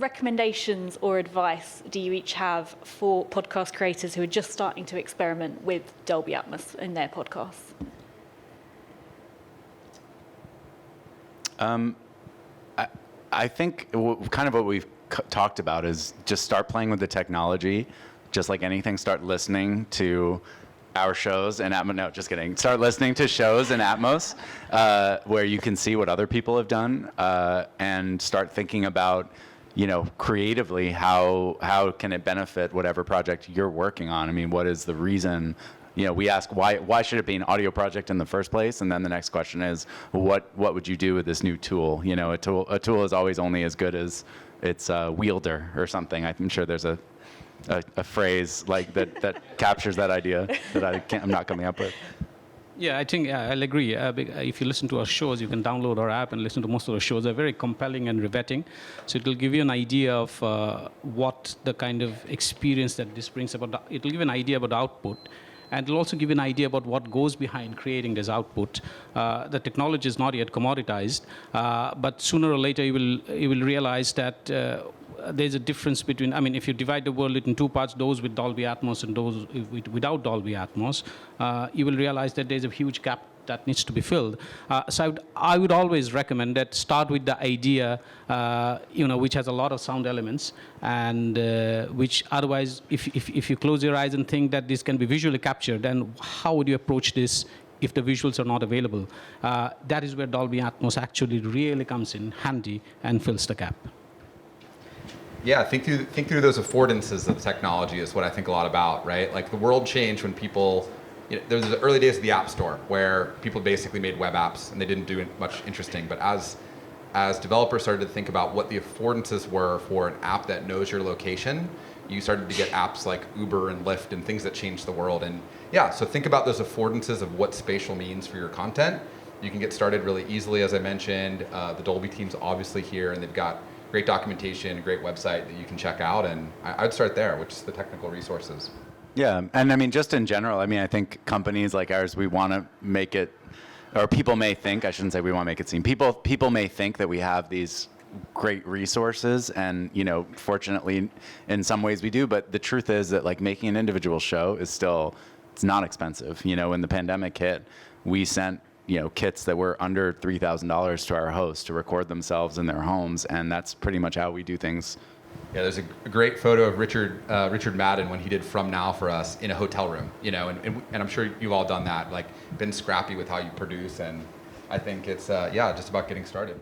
recommendations or advice do you each have for podcast creators who are just starting to experiment with Dolby Atmos in their podcasts? I think kind of what we've talked about is just start playing with the technology. Just like anything, start listening to our shows in Atmos. No, just kidding. Start listening to shows in Atmos where you can see what other people have done and start thinking about, creatively how can it benefit whatever project you're working on. I mean, what is the reason? We ask why should it be an audio project in the first place, and then the next question is what would you do with this new tool? A tool is always only as good as its wielder or something. I'm sure there's a phrase like that captures that idea that I'm not coming up with. Yeah, I think I'll agree. If you listen to our shows, you can download our app and listen to most of the shows. They're very compelling and riveting. So it will give you an idea of what the kind of experience that this brings about. It will give you an idea about the output. And it'll also give you an idea about what goes behind creating this output. The technology is not yet commoditized, but sooner or later you will realize that there's a difference between, if you divide the world into two parts, those with Dolby Atmos and those without Dolby Atmos, you will realize that there's a huge gap that needs to be filled. So I would always recommend that start with the idea, which has a lot of sound elements, and which otherwise, if you close your eyes and think that this can be visually captured, then how would you approach this if the visuals are not available? That is where Dolby Atmos actually really comes in handy and fills the gap. Yeah, think through those affordances of technology is what I think a lot about, right? Like the world changed when people, there was the early days of the App Store where people basically made web apps and they didn't do much interesting. But as developers started to think about what the affordances were for an app that knows your location, you started to get apps like Uber and Lyft and things that changed the world. And yeah, so think about those affordances of what spatial means for your content. You can get started really easily, as I mentioned. The Dolby team's obviously here, and they've got great documentation, a great website that you can check out. And I'd start there, which is the technical resources. Yeah, and just in general, I think companies like ours, we want to make it, or people may think, I shouldn't say we want to make it seem, people may think that we have these great resources, and fortunately in some ways we do, but the truth is that like making an individual show is still, it's not expensive. When the pandemic hit, we sent kits that were under $3,000 to our hosts to record themselves in their homes, and that's pretty much how we do things. Yeah, there's a great photo of Richard Madden when he did From Now for us in a hotel room, and I'm sure you've all done that, like been scrappy with how you produce, and I think it's just about getting started.